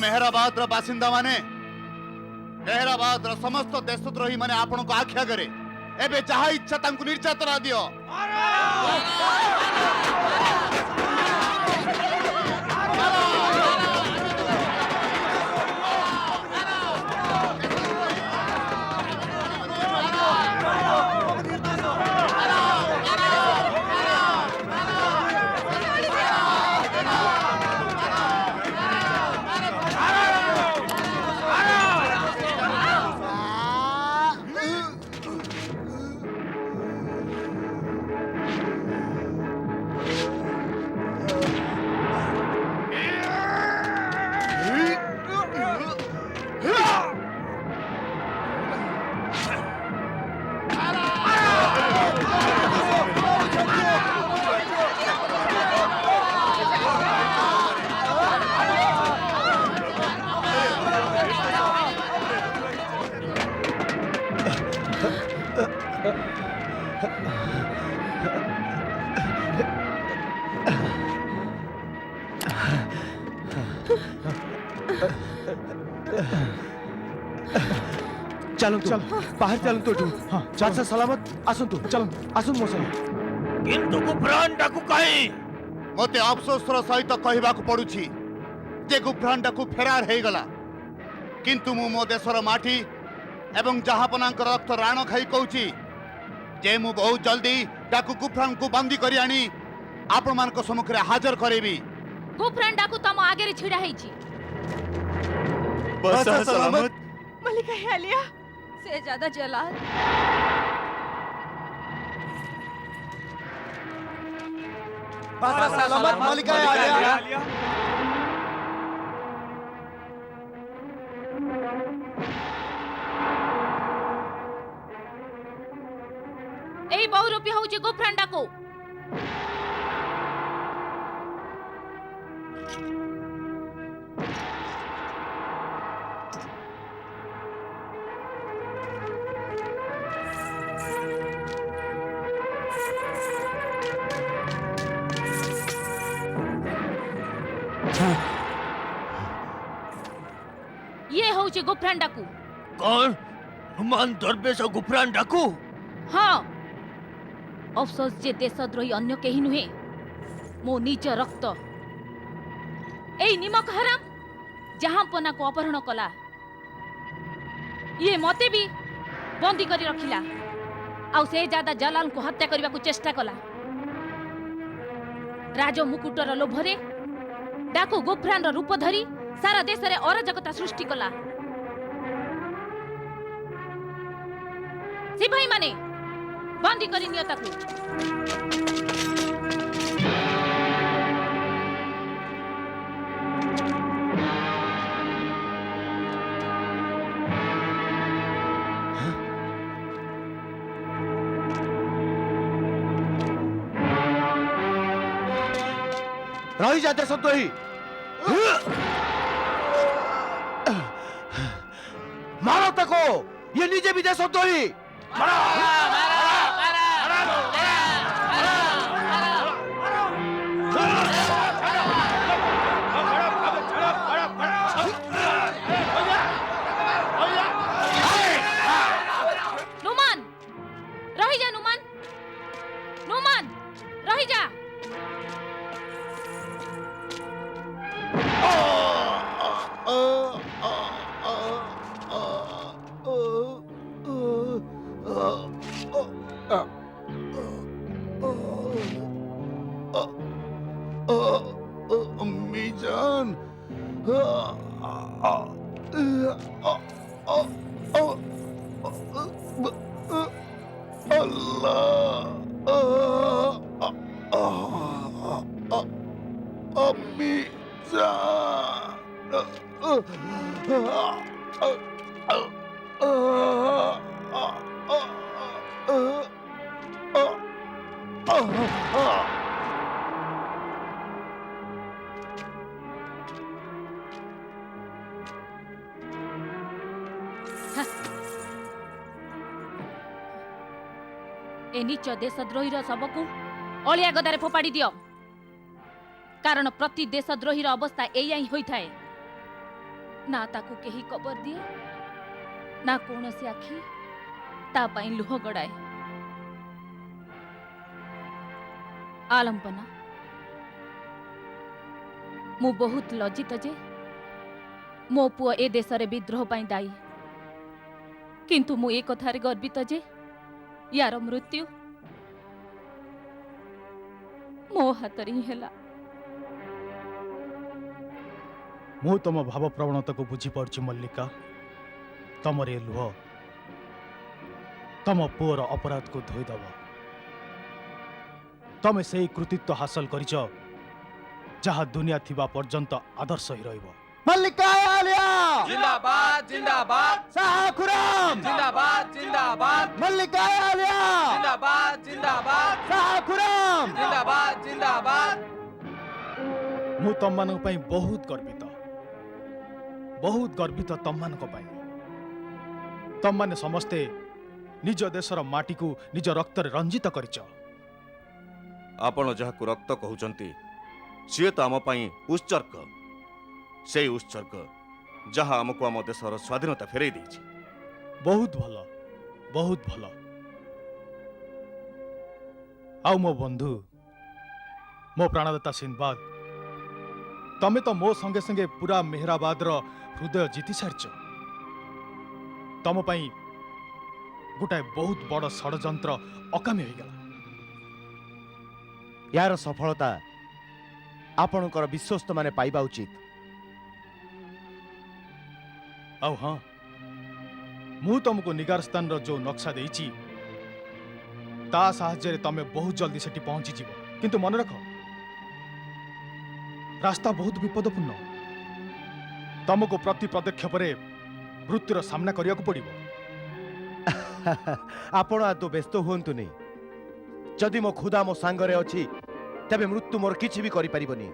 Mehrabad बासिंदा माने Mehrabad समस्त देशद्रोही माने आपण को आख्या करे एबे जहा इच्छा तांकु निर्यातना दियो। चलो बाहर चलो तो हाँ बादशाह सलामत आसंतु चलो आसुन मो संग किंतु गुफ्रान डाकू कहीं मते अफसोस सहित कहवा पड़ुछि जे गुफ्रान डाकू फेरार हो गला किंतु मु मो देशर माटी एवं जहापनांकर रक्त राण खाई कहूछि जे मु बहुत जल्दी डाकू गुफ्रान को बांधी करी आनी आपण मान को सम्मुख रे हाजर करेबी। गुफ्रान डाकू तम आगे रे छिड़ा हेछि। बादशाह सलामत मलिका हेलिया से ज्यादा जलाल बादशाह सलामत मलिका आलिया एई बहुरूपी होउछि गुफ्रान डाकू। ये होउछि गुफ्रान डाकू। कौन नुमान दरवेश गुफ्रान डाकू? हाँ अफसोस जे देशद्रोही अन्य केही नुहे मो निज रक्त एई निमक हराम जहांपना को अपहरण कला ये मते भी बंदी करी रखिला आउ से ज्यादा जलाल को हत्या करबा को चेष्टा कला। राज मुकुटर लोभरे डाकू गुफ्रान रो रूप धरी सारा देश रे अराजकता सृष्टि कला। सिपाही माने बंदी करी नियो ताकू। रही जाते सद्रोही मारो तको ये नीचे भी देशद्रोही नुमान रही जा नुमान रही जा। अम्मी जान अम्मी ए नीच देशद्रोही सबको अलिया गदारे फोपाड़ी दियो कारण प्रति देशद्रोही अवस्था एया ही होई थाए ना ताकू केही कबर दिए ना कौनसी आखि ता पाई लुह गड़ाए। आलंपना मु बहुत लज्जित जे मो पुआ ए देशरे विद्रोह पाई दायी, किंतु मु ए कथारे गर्वित जे यार मृत्यु मो हातरे ही हेला। मु तम भाव प्रवणता को बुझी पार्ची मल्लिका। तमर ए लुह तम पुअर अपराध को धोईदब। तमे से कृतित्व हासिल करिच जहा दुनिया थिबा पर्यंत आदर्श ही रहिबो। मल्लिका आलिया जिंदाबाद जिंदाबाद शाह खुराम जिंदाबाद जिंदाबाद मल्लिका आलिया जिंदाबाद जिंदाबाद शाह खुराम जिंदाबाद जिंदाबाद। मु तम मानक पई बहुत गर्वित तम मानक पई। तम माने समस्ते निज देशर माटी को निज रक्त रंजित करिच। आपण जहाक रक्त कहउचंती सी तो आम पई उत्सर्ग, से उत्सर्ग जहा आमको आम देशर स्वाधीनता फेरई देछि। बहुत भल बहुत भल। आउ मो बंधु मो प्राणदाता सिंहबाद, तमे तो मो संगे संगे पूरा मेहराबाद रो हृदय जीति सारिच। तम पई गोटाए बहुत बड़ षड़यंत्र अकामी हो गला। यार सफलता आपणकर विश्वस्त माने पाइबा उचित। आउ हाँ, मु तुमको निगारस्थान रो जो नक्शा देइची ता साहाय्य तमे बहुत जल्दी सेठी पहुंची जीव। किंतु मन रख, रास्ता बहुत विपदपूर्ण। तुमको प्रति पदक्षेप मृत्युर सामना करिया को पड़िबो। आपण आदो व्यस्त हुंतुनी। जदि मो खुदा मो सांगरे अछि तबे मृत्यु मोर किछि भी करि परिबनी।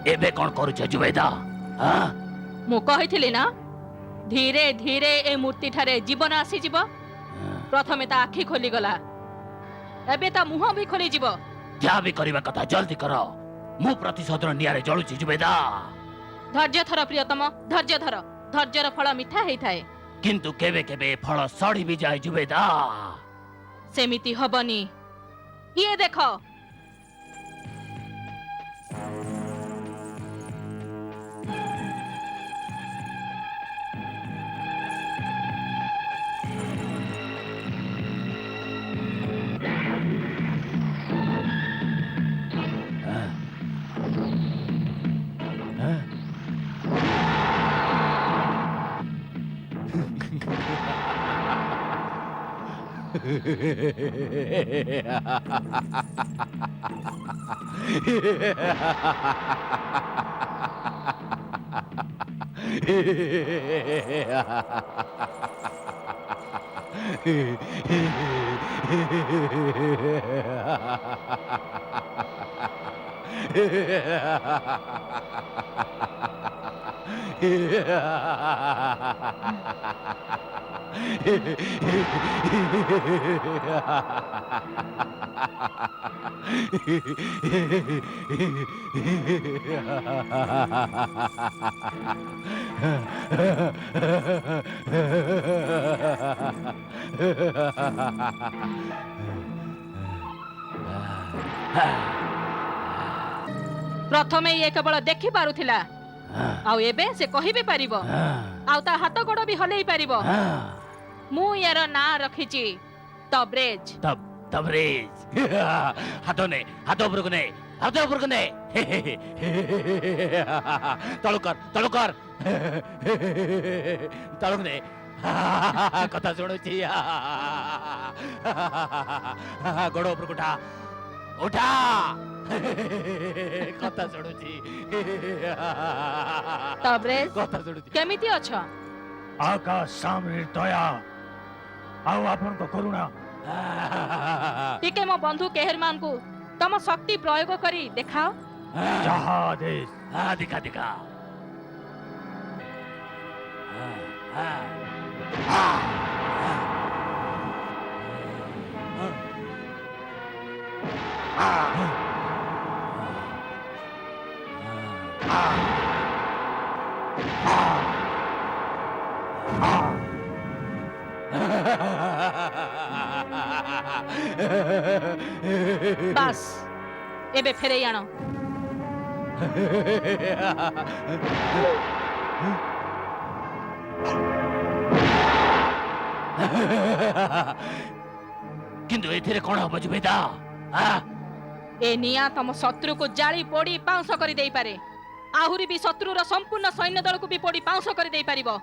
एबे कौन करुछ जुबेदा? हाँ? मु कहिथिली ना धीरे धीरे ए मूर्ति ठारे जीवन आसी जीव। प्रथमे ता आखि खोली गला, एबे ता मुह भी खोली जीव। क्या भी करबा कथा जल्दी करो, मु प्रतिशोधर नियारे जळुची जुबेदा। धैर्य धर प्रियतम, धैर्य धर। धैर्यर फल मिठा हेई थाए, किंतु केबे केबे फल सड़ी भी जाए जुबेदा। सेमिति हबनी। ये देखो प्रथमे ये केवल देखि पारुथिला आउ एबे से कहि भी परिबो आउ ता हाथ गोड़ भी हलेई परिबो मु यार ना रखिची तब्रेज तबरेज हाथ ऊपर ने तळु कर तळु ने कथा शुणुची गोड़ ऊपर उठा कथा शुणुची तब्रेज कथा शुणुची केमिति अछ आकाश सामने दया आउ आपन को करुणा टिके मो बंधु केहरमान को तम शक्ति प्रयोग करी देखाओ जहा आदेश दिखा बस एबे फेरे आनो किंतु एथिरे कोन हबो जुबेदा ए निया तम शत्रु को जाली पोड़ी पाउंस करी देई पारे आहुरी भी शत्रुर संपूर्ण सैन्य दल को भी पोड़ी पाउंस करी देई पारिबो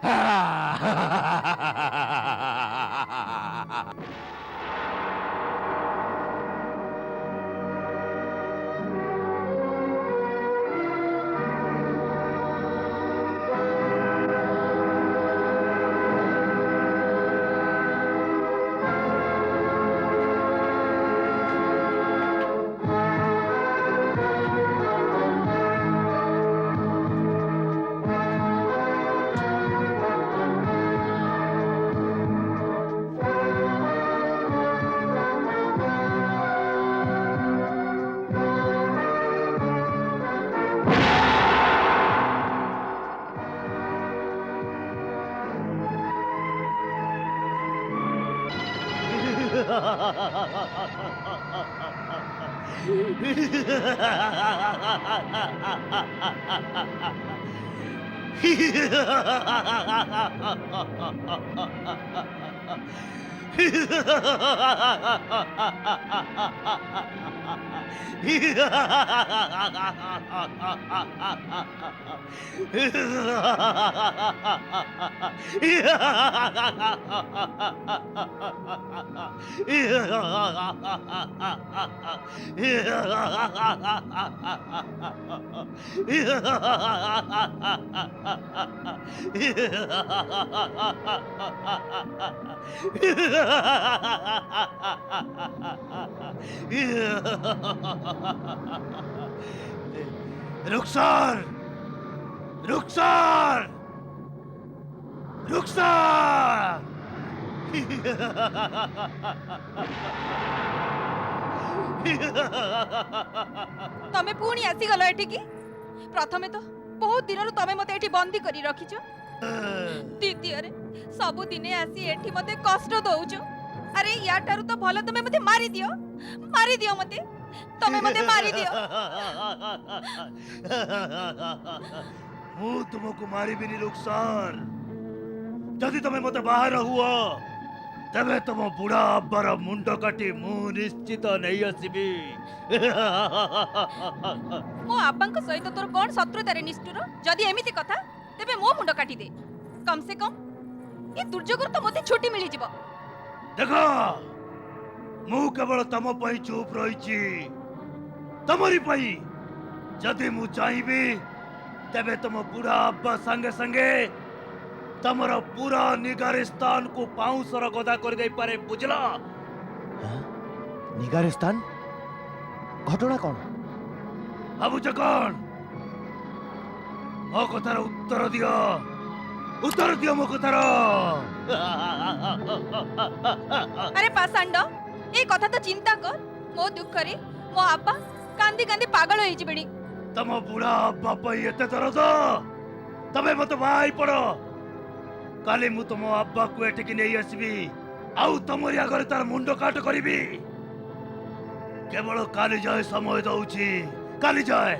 रुखसार रुखसार रुखसार तमे पुणी आसी गलो एठी की प्रथमे तो बहुत दिन तमे मते एठी बंदी करी रखिछ द्वितीय रे सब दिने आसी एठी मते कष्ट दउछ अरे या टारु तो भलो तमे मते मारी दियो मते तमे मते मारी दियो मु तुमको मारी बिनी रुखसार जदि तमे मते बाहर हुआ तबे तुम बुढ़ा अब्बर मुंड काटी मु निश्चित नहीं आसीबी मो आबांक सहित तोर कोन शत्रुता रे निष्ठुर जदि एमिति कथा तेबे मो मुंड काटी दे कम से कम ये दुर्योगर तो मते छुट्टी मिली जिवो देखो ମୁଁ କେବଳ ତମ ପାଇଁ ଚୁପ୍ ରହିଛି ତମରି ପାଇଁ ଯଦି ମୁଁ ଚାହିଁବି ତେବେ ତମ ବୁଢା ଆବ୍ବା ସାଙ୍ଗେ ସାଙ୍ଗେ ତମର ପୁରା ନିଗାରିସ୍ତାନକୁ ପାଉଁଶର ଗଦା କରିଦେଇପାରେ ବୁଝିଲ। ନିଗାରିସ୍ତାନ ଘଟଣା କ'ଣ? ଭାବୁଛ କ'ଣ? ମୋ କଥାର ଉତ୍ତର ଦିଅ ମୋ କଥାର। আরে পাসান্ড এই কথা তো চিন্তা কর মো দুঃখরে মো আব্বা কান্দি কান্দি পাগল হয়ে যাবেনি। ତମ ବୁଢା ଆବ୍ବା ପାଇଁ ଏତେ ଦରଦ? ତମେ ମତେ ବାହାଇ ପଡ, କାଲି ମୁଁ ତମ ଆବ୍ବାକୁ ଏଠିକି ନେଇ ଆସିବି ଆଉ ତମରି ଆଗରେ ତାର ମୁଣ୍ଡ କାଟ କରିବି। କେବଳ କାଲି ଯାଏ ସମୟ ଦଉଛି, କାଲି ଯାଏ,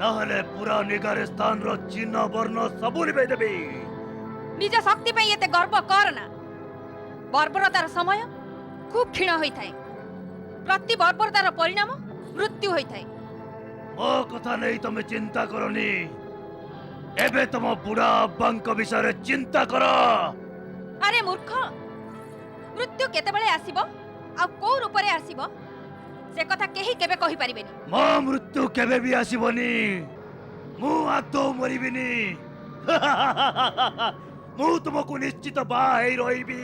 ନହେଲେ ପୁରା ନିଗାରିସ୍ତାନର ଚିହ୍ନ ବର୍ଣ୍ଣ ସବୁ ନିଭେଇ ଦେବି। নিজ শক্তি পাই এতে গর্ব কর না। বর্বরতার সময় খুব ক্ষীণ হইথায়, প্রতি বর্বরতার পরিণাম মৃত্যু হইথায়। ମୋ କଥା ନେଇ ତମେ ଚିନ୍ତା କରନି, ଏବେ ତମ ବୁଢା ଆବ୍ବାଙ୍କ ବିଷୟରେ ଚିନ୍ତା କର। আরে মূর্খ, মৃত্যু কেতেবেলে আসিব আর কোউ রূপরে আসিব সে কথা কেহি কেবে কহি পারিবেনি। ମୋ ମୃତ୍ୟୁ କେବେ ବି ଆସିବନି, ମୁଁ ଆଦୌ ମରିବିନି। ମୁଁ ତୁମକୁ ନିଶ୍ଚିତ ବାହା ହେଇ ରହିବି।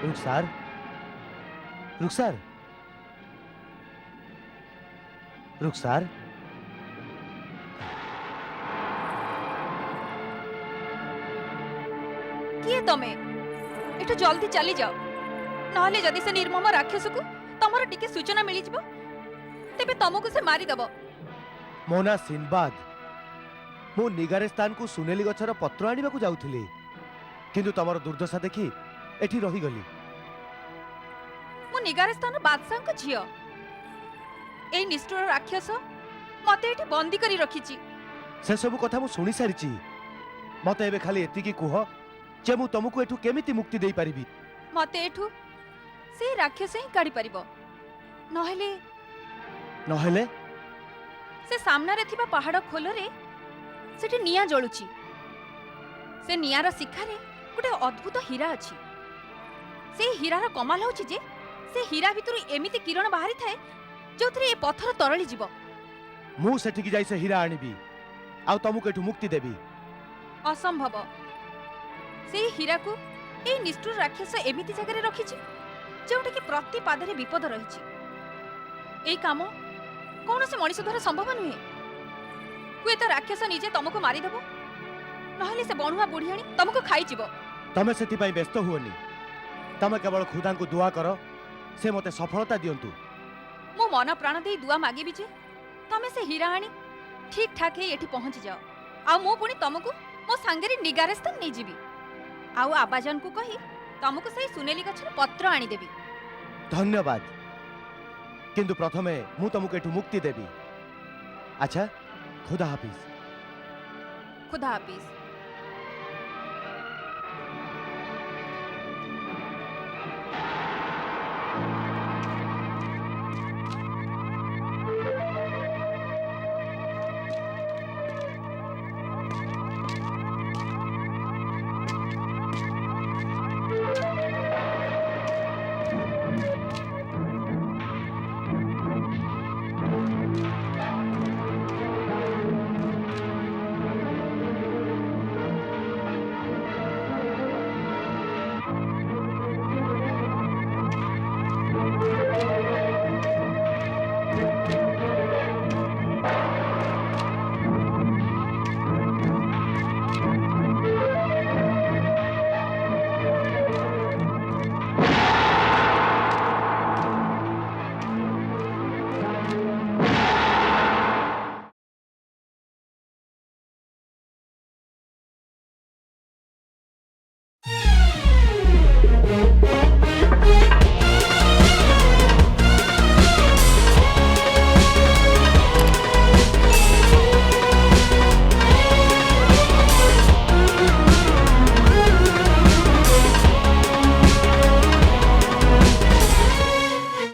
रुखसार रुखसार रुखसार কিয়ে তুমি একটু জলদি চালি যাও, নহলে যদি সে নির্মম রাক্ষসକୁ তোমার টিকে সূচনা মিলি যাব তেবে তোমাকে সে মারি দেব। ମୋ ନାଁ ସିନବାଦ। ମୁଁ ନିଗାରିସ୍ତାନକୁ ସୁନେଲି ଗଛର ପତ୍ର ଆଣିବାକୁ ଯାଉଥିଲି, କିନ୍ତୁ ତମର ଦୁର୍ଦ୍ଦଶା ଦେଖି ଏଠି ରହିଗଲି। ମୁଁ ନିଗାରିସ୍ତାନ ବାଦଶାହଙ୍କ ଝିଅ। এই নিষ্ঠুর রাক্ষস মতে এটি বন্দী করে রখিছি। ସେସବୁ କଥା ମୁଁ ଶୁଣି ସାରିଛି। ମତେ ଏବେ ଖାଲି ଏତିକି କୁହ ଯେ ମୁଁ ତମକୁ ଏଠୁ କେମିତି ମୁକ୍ତି ଦେଇପାରିବି। মতে এঠু সেই রাক্ষস ହିଁ কাঢ়ি পারিব, নহলে ନହେଲେ সে সামনারে থিবা পাহাড় খোলরে সেটি নিয়া জলুছি। সে নিয়ার শিখারে গোটে অদ্ভুত হীরা ଅଛି। সেই হীরার কমাল হচ্ছে যে সে হীরা ভিতরু এমিতি কিরণ বাহারি থাকে ଯେଉଁଥିରେ ଏ ପଥର ତରଳି ଯିବ। ମୁଁ ସେଠିକି ଯାଇ ସେ ହୀରା ଆଣିବି ଆଉ ତମକୁ ଏଠୁ ମୁକ୍ତି ଦେବି। ଅସମ୍ଭବ। ସେଇ ହୀରାକୁ এই ନିଷ୍ଠୁର ରାକ୍ଷସ ଏମିତି ଜାଗାରେ ରଖିଛି ଯେଉଁଟାକି ପ୍ରତି ପାଦରେ ବିପଦ ରହିଛି। এই କାମ କୌଣସି ମଣିଷ ଦ୍ୱାରା ସମ୍ଭବ ନୁହେଁ। ହୁଏତ ରାକ୍ଷସ ନିଜେ ତମକୁ ମାରିଦେବ, ନହେଲେ ସେ ବଣୁଆ ବୁଢ଼ିଆଣୀ ତମକୁ ଖାଇଯିବ। ତମେ ସେଥିପାଇଁ ବ୍ୟସ୍ତ ହୁଅନି, ତମେ କେବଳ ଖୁଦାଙ୍କୁ ଦୁଆ କର ସେ ମୋତେ ସଫଳତା ଦିଅନ୍ତୁ। ମୁଁ ମନ ପ୍ରାଣ ଦେଇ ଦୁଆ ମାଗିବି ଯେ ତମେ ସେ ହୀରା ଆଣି ଠିକ୍ ଠାକ୍ ହେଇ ଏଠି ପହଞ୍ଚି ଯାଅ, ଆଉ ମୁଁ ପୁଣି ତମକୁ ମୋ ସାଙ୍ଗରେ ନିଗାରିସ୍ତାନ ନେଇଯିବି, ଆଉ ଆବାଜାନକୁ କହି ତମକୁ ସେଇ ସୁନେଲି ଗଛର ପତ୍ର ଆଣିଦେବି। ଧନ୍ୟବାଦ, କିନ୍ତୁ ପ୍ରଥମେ ମୁଁ ତମକୁ ଏଠୁ ମୁକ୍ତି ଦେବି। ଆଚ୍ଛା, ଖୁଦା ହାଫିଜ। ଖୁଦା ହାଫିଜ।